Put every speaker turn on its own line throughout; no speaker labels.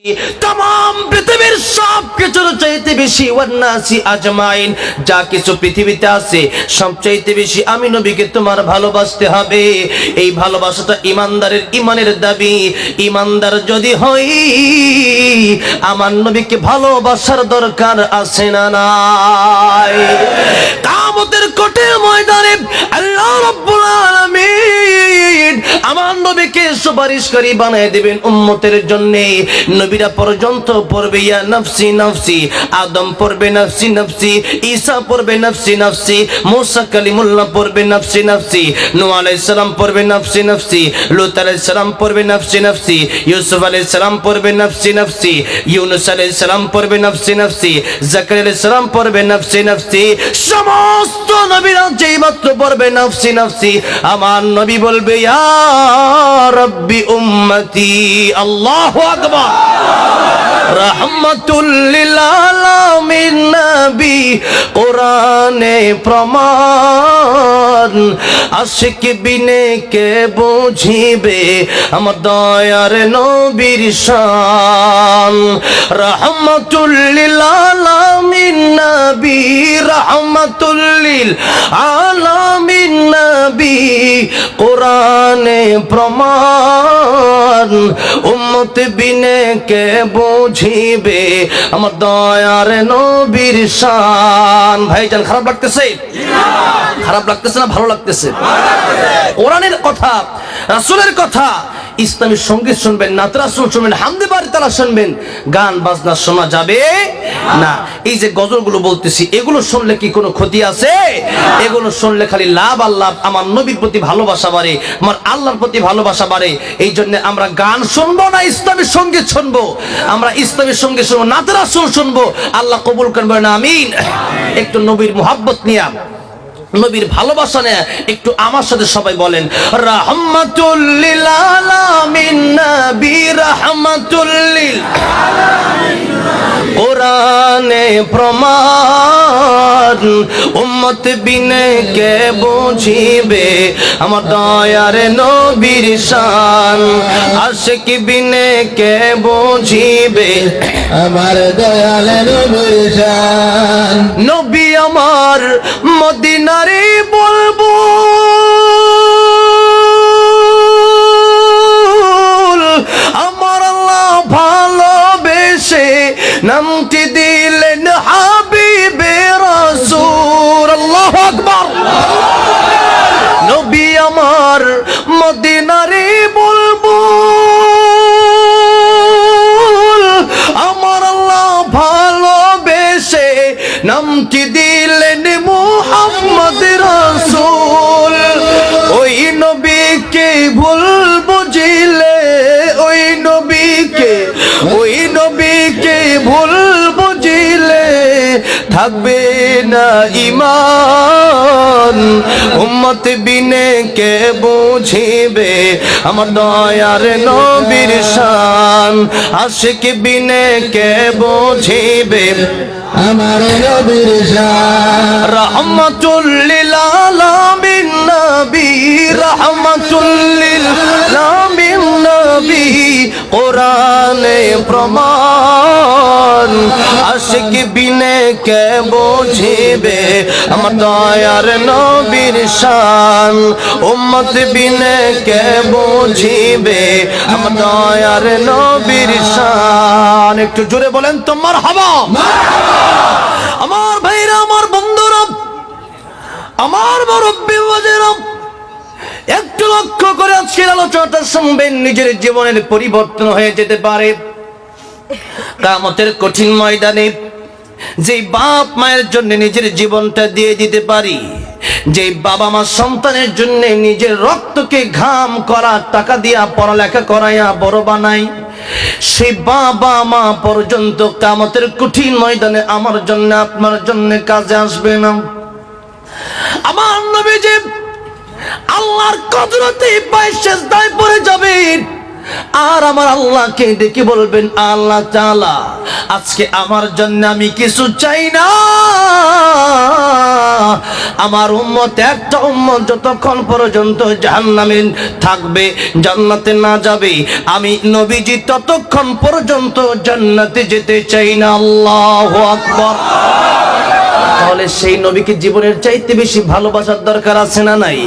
तमाम পৃথিবীর সব কিছুর চাইতে বেশি ওয়ান্নাসি আজমাইন, যা কিছু পৃথিবীতে আছে সবচাইতে বেশি আমি নবীকে তোমার ভালোবাসতে হবে। এই ভালোবাসাটা ইমানদারের ইমানের দাবি। ইমানদার যদি হই আমার নবীকে ভালোবাসার দরকার আছে না নাই? কিয়ামতের কঠিন ময়দানে আল্লাহ রাব্বুল আলামিন আমার নবীকে সুপারিশকারী বানায় দিবেন উম্মতের জন্য। নবীরা পর্যন্ত পড়বে ইয়া নফসি নফসি, আদম পড়বে নফসি নফসি, ঈসা পড়বে নফসি নফসি, মুসা কালিমুল্লাহ পড়বে নফসি নফসি, নূহ আলাইহিস সালাম পড়বে নফসি নফসি, লূত আলাইহিস সালাম পড়বে নফসি নফসি, ইউসুফ আলাইহিস সালাম পড়বে নফসি নফসি, ইউনূস আলাইহিস সালাম পড়বে নফসি নফসি, জাকারিয়া আলাইহিস সালাম পড়বে নফসি নফসি। সমস্ত নবীরা যেই মাত্র পড়বে নফসি নফসি, আমার নবী বলবে ইয়া রাব্বি উম্মতি। আল্লাহু আকবার। রহমাতুল লিল আলামিন নবী কোরআনে প্রমাণ, আশিক বিনে কে বুঝিবে আমার দয়ার নবীর শান। রহমাতুল লিল আলামিন নবী, রহমাতুল লিল আলামিন নবী কোরআনে প্রমাণ, উম্মত বিনে কে বুঝিবে আমার দয়ার নবীর শান। ভাইজান খারাপ লাগতেছে? খারাপ লাগতেছে না ভালো লাগতেছে? কোরআনের কথা, রাসূলের কথা, ইসলামী সঙ্গীত শুনবেন, নাত রাসূল শুনবেন, হামদে বাড়ি তারা শুনবেন, গান বাজনা শোনা যাবে না। এই যে গজলগুলো বলতেছি এগুলো শুনলে কি কোনো ক্ষতি আছে? এগুলো শুনলে খালি লাভ আর লাভ। আমার নবীর প্রতি ভালোবাসা বাড়ে, আমার আল্লাহর প্রতি ভালোবাসা বাড়ে। এই জন্য আমরা গান শুনবো না, ইসলামী সঙ্গীত শুনবো। আমরা ইসলামী সঙ্গীত শুনবো, নাত রাসূল শুনবো। আল্লাহ কবুল করবেন না, আমিন। একটু নবীর মুহাব্বত নিয়া, নবীর ভালোবাসা নিয়ে একটু আমার সাথে সবাই বলেন রাহমাতুল লিল আলামিন নবী, রাহমাতুল লিল আলামিন কোরআনে প্রমাণ, উম্মত বিনে কে বুঝিবে আমার দয়ার নবীর শান, আশিক বিনে কে বুঝিবে
আমার দয়াল নবীর শান।
নবী আমার মদিনারে বলবো আমার আল্লাহ ভালোবেসে নামটি দিলেন হাবিবে রাসূল। আল্লাহু আকবার। নবী আমার মদিনারে বলবো আমার আল্লাহ ভালোবেসে নামটি দিলেন মুহাম্মদ রাসূল। ওই নবীকে ভুল বুঝিলে, ওই নবীকে ভুল বুঝিলে থাকবে না ঈমান, উম্মত বিনে কে বুঝিবে আমার দয়ার নবীর শান, আশিক বিনে কে বুঝিবে
আমার নবীর শান।
রহমাতুল লিল আলামিন নবী, রহমাতুল লিল আলামিন নবী কোরআনে প্রমাণ, আশিক বিনে কে বুঝিবে আমার দয়ার নবীর শান, উম্মত বিনে কে বুঝিবে আমার দয়ার নবীর শান। একটু জোরে বলেন তো মারহাবা। আমার ভাইরা, আমার বন্ধুরা, আমার মুরব্বি ওয়াজেরা, একটু লক্ষ্য করে আজকের আলোচনাটা শুনবেন। নিজের জীবনের পরিবর্তন হয়ে যেতে পারে কিয়ামতের কঠিন ময়দানে। যে বাপ মায়ের জন্য নিজের জীবনটা দিয়ে দিতে পারি, যে বাবা মা সন্তানের জন্য নিজের রক্তকে ঘাম করা টাকা দিয়া পড়ালেখা করাইয়া বড় বানাই, সেই বাবা মা পর্যন্ত কিয়ামতের কঠিন ময়দানে আমার জন্য আপনার জন্য কাজে আসবে না। আমার নবী যে আল্লাহর কুদরতে পায়ে সিজদায় পড়ে যাবেন, আর আমার আল্লাহকে ডেকে বলবেন, আল্লাহ তাআলা আজকে আমার জন্য আমি কিছু চাই না। আমার উম্মত একটা উম্মত যতক্ষণ পর্যন্ত জাহান্নামে থাকবে, জান্নাতে না যাবে, আমি নবীজি ততক্ষণ পর্যন্ত জান্নাতে যেতে চাই না। আল্লাহু আকবার। তাহলে সেই নবীকে জীবনের চাইতে বেশি ভালোবাসার দরকার আছে না নাই?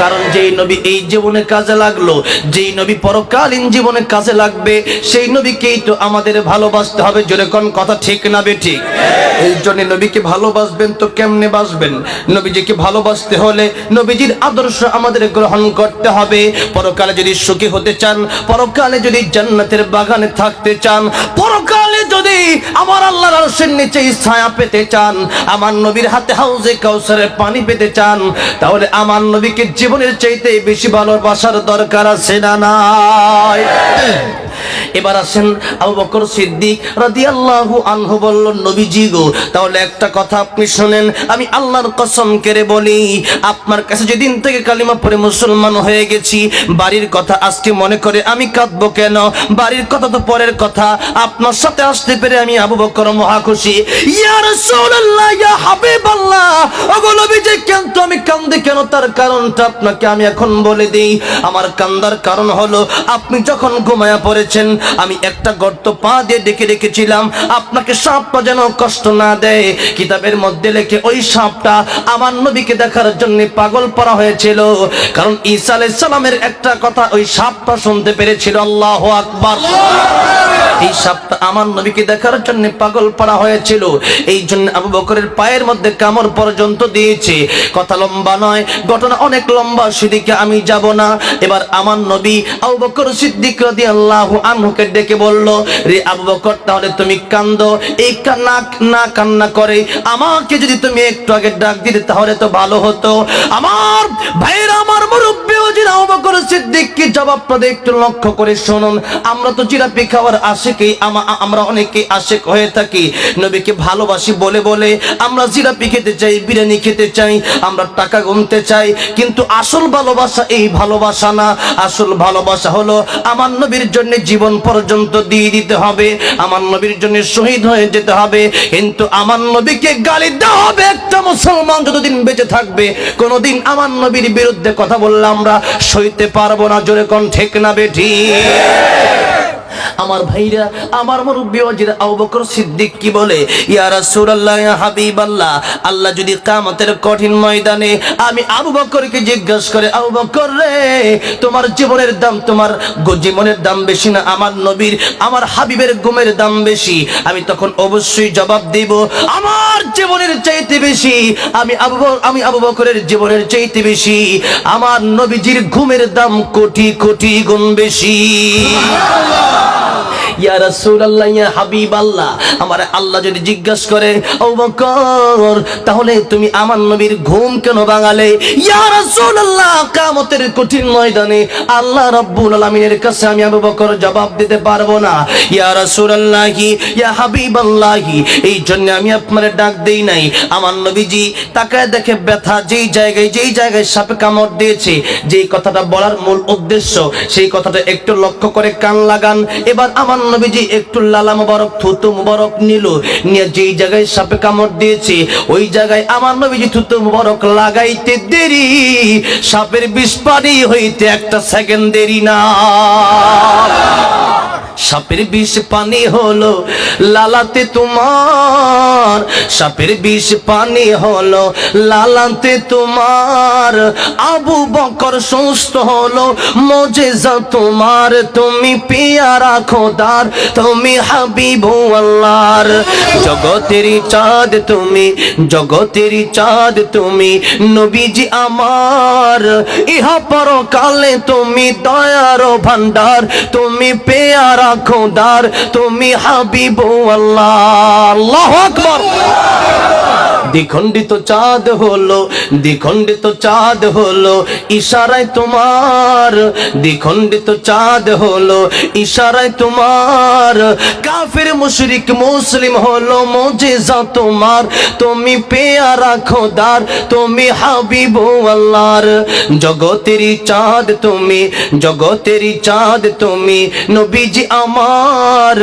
কারণ যেই নবী এই জীবনে কাজে লাগলো, যেই নবী পরকালীন জীবনে কাজে লাগবে, সেই নবীকেই তো আমাদের ভালোবাসতে হবে। জোরে কোন কথা ঠিক না বেঠিক? এই জন্য নবীকে ভালোবাসবেন তো কেমনে বাসবেন? নবীজিকে ভালোবাসতে হলে নবীজির আদর্শ আমাদের গ্রহণ করতে হবে। পরকালে যদি সুখী হতে চান, পরকালে যদি জান্নাতের বাগানে থাকতে চান, পরকালে যদি আমার আল্লাহর আরশের নিচে ছায়া পেতে চান, আমার নবীর হাতে হাউজে কাউসারের পানি পেতে চান, তাহলে আমার নবীকে জীবনের চাইতে বেশি ভালোবাসার দরকার আছে না নাই? এবার আসেন, আবু বকর সিদ্দিক রাদিয়াল্লাহু আনহু বলল, নবীজি গো, তাহলে একটা কথা আপনি শুনেন, আমি আল্লাহর কসম করে বলি, আপনার কাছে যেদিন থেকে কালিমা পড়ে মুসলমান হয়ে গেছি, বাড়ির কথা আজকে মনে করে আমি কাঁদবো কেন? বাড়ির কথা তো পরের কথা, আপনার সাথে আসতে পেরে আমি আবু বকর মহা খুশি। ইয়া রাসূলুল্লাহ, ইয়া হাবিবাল্লাহ, ওগো নবীজি, কিন্তু আমি কাঁদি কেন? তার কারণটা আপনাকে আমি এখন বলে দেই। আমার কান্দার কারণ হলো, আপনি যখন ঘুমায়া পড়েছেন, আমি একটা গর্ত পা দিয়ে ডেকে রেখেছিলাম, আপনাকে সাপটা যেন কষ্ট না দেয়। কিতাবের মধ্যে লেখে ওই সাপটা আমার নবীকে দেখার জন্য পাগল করা হয়েছিল, কারণ ঈসা আলাইহিস সালামের একটা কথা ওই সাপটা শুনতে পেরেছিল। আল্লাহু আকবার। এই সাপটা আমার নবীকে দেখার জন্য পাগল করা হয়েছিল, এই জন্য আবু বকরের পায়ের মধ্যে কামড় পর্যন্ত দিয়েছে। কথা লম্বা নয়, ঘটনা অনেক লম্বা, সেদিকে আমি যাব না। এবার আমার নবী আবু বকর সিদ্দিক রাদিয়াল্লাহু আনহুকে ডেকে বলল, রে আবু বকর, তাহলে তুমি কান্দো, এই না কান্না করে আমাকে যদি তুমি একটু আগে ডাক দিতে তাহলে তো ভালো হতো। আমার ভাইরা, আমার মুরব্বি ওজির আবু বকর সিদ্দিক কি জবাবটা একটু লক্ষ্য করে শুনুন। আমরা তো জিলাপি খাওয়ার আশিকই, আমরা অনেকে আশিক হয়ে থাকি। নবীকে ভালোবাসি বলে বলে আমরা জিলাপি খেতে চাই, বিরিয়ানি খেতে চাই, আমরা টাকা গুনতে চাই, কিন্তু আসল ভালোবাসা এই ভালোবাসা না। আসল ভালোবাসা হলো আমার নবীর জন্য জীবন পর্যন্ত দিয়ে দিতে হবে, আমার নবীর জন্য শহীদ হয়ে যেতে হবে। কিন্তু আমার নবীকে গালি দেওয়া হবে একটা মুসলমান যতদিন বেঁচে থাকবে, কোনোদিন আমার নবীর বিরুদ্ধে কথা বললে আমরা সইতে পারবো না। জোরে কোন ঠিক না বেঠিক? আমার ভাইরা, আমার মুরব্বি ওজির আবু বকর সিদ্দিক কি বলে, ইয়া রাসূলুল্লাহ, ইয়া হাবিবাল্লাহ, আল্লাহ যদি কিয়ামতের কঠিন ময়দানে আমি আবু বকরকে জিজ্ঞাসা করে, আবু বকর রে, তোমার জীবনের দাম, তোমার জীবনের দাম বেশি না আমার নবীর, আমার হাবিবের গুমের দাম বেশি? আমি তখন অবশ্যই জবাব দেব, আমার জীবনের চাইতে বেশি, আমি আবু বকরের জীবনের চাইতে বেশি আমার নবীজির ঘুমের দাম কোটি কোটি গুণ বেশি। ইয়া রাসূলুল্লাহ, ইয়া হাবিবাল্লাহ, আমার আল্লাহ যদি জিজ্ঞাসা করে, আবু বকর, তাহলে তুমি আমার নবীর ঘুম কেন ভাঙালে? ইয়া রাসূলুল্লাহ, কিয়ামতের কঠিন ময়দানে আল্লাহ রাব্বুল আলামিনের কাছে আমি আবু বকর জবাব দিতে পারবো না। ইয়া রাসূলুল্লাহ, ইয়া হাবিবাল্লাহ, এই জন্য আমি আপনারে ডাক দেই নাই। আমার নবীজি তাকায় দেখে ব্যথা, যেই জায়গায় সাপে কামড় দিয়েছে, যেই কথাটা বলার মূল উদ্দেশ্য, সেই কথাটা একটু লক্ষ্য করে কান লাগান। এবার আমার নবীজি একটু লালা মুবারক, থুতু মুবারক নিল, নিয়ে যেই জায়গায় সাপে কামড় দিয়েছে ওই জায়গায় আমার নবীজি থুতু মুবারক লাগাইতে দেরি, সাপের বিষ পানি হইতে একটা সেকেন্ড দেরি না। সাপের বিষ পানি হলো লালাতে তোমার, সাপের বিষ পানি হলো লালাতে তোমার, আবু বকর সুস্থ হলো মুজিজা তোমার, তুমি পিয়ারা খোদার, তুমি হাবিবুল্লাহর, জগতেরই চাঁদ তুমি, জগতেরই চাঁদ তুমি, নবীজি আমার, ইহা পরকালে তুমি দয়ার ভান্ডার, তুমি পেয়ারা খোদার, তুমি হাবিবুল্লাহ। আল্লাহু আকবার। দ্বিখণ্ডিত চাঁদ হলো, দ্বিখণ্ডিত চাঁদ হলো ইশারায় তোমার, দ্বিখণ্ডিত চাঁদ হলো ইশারায় তোমার। কাফির মুশরিক মুসলিম হলো মুজিজা তোমার, তুমি পেয়ারা খোদার, তুমি হাবিব আল্লাহর। জগতেরই চাঁদ তুমি, জগতেরই চাঁদ তুমি নবীজি আমার,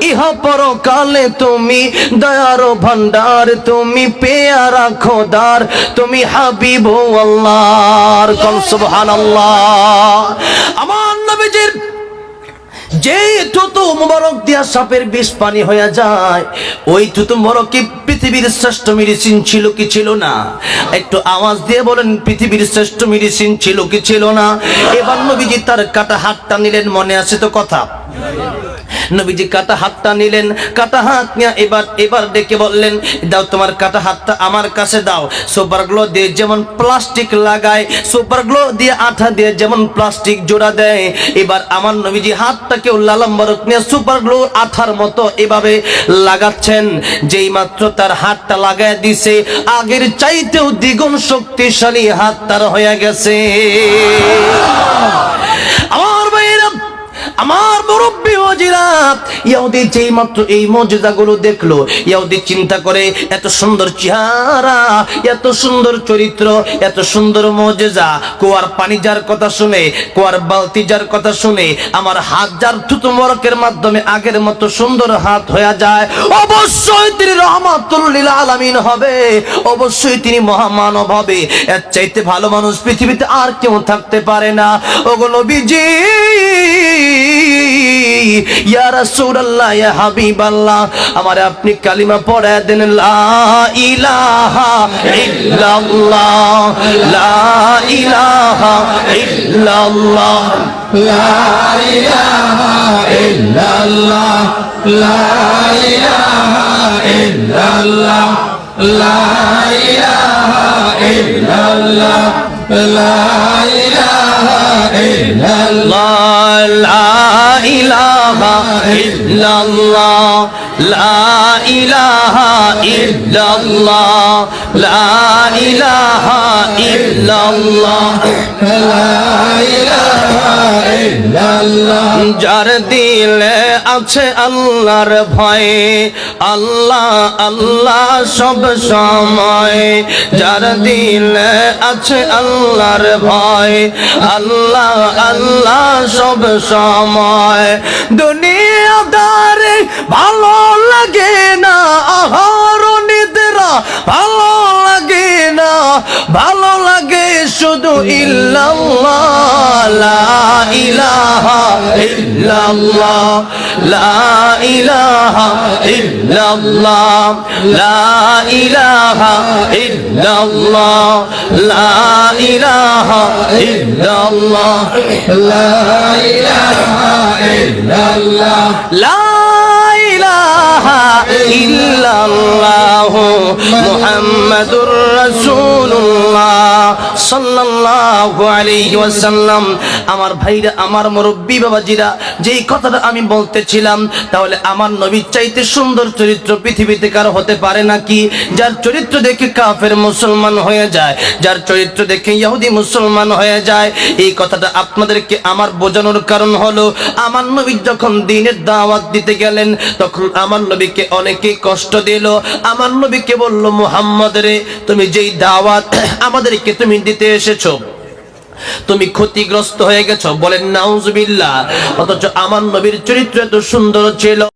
ইহা পরকালে তুমি দয়ার ভান্ডার, তুমি পেয়ারা খোদার, তুমি হাবিব আল্লাহর। কল সুবহানাল্লাহ। আমার নবীজির যে থুতু মুবারক দিয়া সাপের বিষ পানি হয়ে যায়, ওই থুতু মুবারক কি পৃথিবীর শ্রেষ্ঠ মেডিসিন ছিল কি ছিল না? একটু আওয়াজ দিয়ে বলেন, পৃথিবীর শ্রেষ্ঠ মেডিসিন ছিল কি ছিল না? এবার নবীজি তার কাটা হাতটা নিলেন, মনে আছে তো কথা? নবীজি কাটা হাতটা নিলেন, কাটা হাত নিয়ে এবার ডেকে বললেন, দাও তোমার কাটা হাতটা আমার কাছে দাও। সুপার গ্লো দিয়ে যেমন প্লাস্টিক লাগায়, সুপার গ্লো দিয়ে আঠা দিয়ে যেমন প্লাস্টিক জোড়া দেয়, এবার আমার নবীজি হাতটাকে লালম্বরক নিয়ে সুপার গ্লো আঠার মতো এভাবে লাগাচ্ছেন। যেই মাত্র তার হাতটা লাগায় দিছে, আগের চাইতেও দ্বিগুণ শক্তিশালী হাত তার হয়ে গেছে। আমার ভাইরা, আমার মুরব্বী ওয়াজিরা, ইহুদি যেই মাত্র এই মুজিজাগুলো দেখলো, ইহুদি চিন্তা করে এত সুন্দর চেহারা, এত সুন্দর চরিত্র, এত সুন্দর মুজিজা, কুয়ার পানি যার কথা শুনে, কুয়ার বালতি যার কথা শুনে আমার হাত যার থুতু মোবারকের মাধ্যমে আগের মতো সুন্দর হাত হয়ে যায়, অবশ্যই তিনি রহমাতুল লিল আলামিন হবে, অবশ্যই তিনি মহামানব হবে। এর চাইতে ভালো মানুষ পৃথিবীতে আর কেউ থাকতে পারে না। ওগো নবীজি, ইয়া রাসূলুল্লাহ, ইয়া হাবিবাল্লাহ, আমারে আপনি কালিমা পড়ায় দেন, লা ইলাহা ইল্লাল্লাহ, লা ইলাহা ইল্লাল্লাহ,
লা ইলাহা ইল্লাল্লাহ, লা ইলাহা ইল্লাল্লাহ, লা ইলাহা ইল্লাল্লাহ, লা ইলাহা ইল্লাল্লাহ,
লা ইলাহা ইল্লাল্লাহ, লা ইলাহা ইল্লাল্লাহ, লা ইলাহা ইল্লাল্লাহ,
লা ইলাহা ইল্লাল্লাহ।
যার দিলে আছে আল্লাহর ভয়, আল্লাহ আল্লাহ সব সময়, যার দিলে আছে আল্লাহর ভয়, আল্লাহ আল্লাহ সব সময়। দুনিয়াদারে ভালো লাগে না, আহার নিদ্রা ভালো লাগে না, ভালো লাগে শুধু ইল্লাল্লাহ, লা ইলাহা ইল্লাল্লাহ, লা ইলাহা ইল্লাল্লাহ, লা ইলাহা ইল্লাল্লাহ, লা ইলাহা ইল্লাল্লাহ,
লা ইলাহা ইল্লাল্লাহ,
লা ইলাহা ইল্লাল্লাহ, মুহাম্মাদুর রাসূলুল্লাহ সাল্লাল্লাহু আলাইহি ওয়াসাল্লাম। আমার ভাইরা, আমার মুরব্বী বাবাজিরা, যেই কথাটা আমি বলতেছিলাম, তাহলে আমার নবীর চাইতে সুন্দর চরিত্র পৃথিবীতে কারো হতে পারে নাকি? যার চরিত্র দেখে কাফের মুসলমান হয়ে যায়, যার চরিত্র দেখে ইহুদি মুসলমান হয়ে যায়। এই কথাটা আপনাদেরকে আমার বোঝানোর কারণ হলো, আমার নবী যখন দ্বীনের দাওয়াত দিতে গেলেন, তখন আমার নবীকে অনেকেই কষ্ট দিল। আমার নবীকে বলল, মুহাম্মদ রে, তুমি যেই দাওয়াত আমাদেরকে তুমি দিতে এসেছো, তুমি ক্ষতিগ্রস্ত হয়ে গেছো। বলেন নাউজুবিল্লাহ। অথচ আমার নবীর চরিত্র এত সুন্দর ছিল।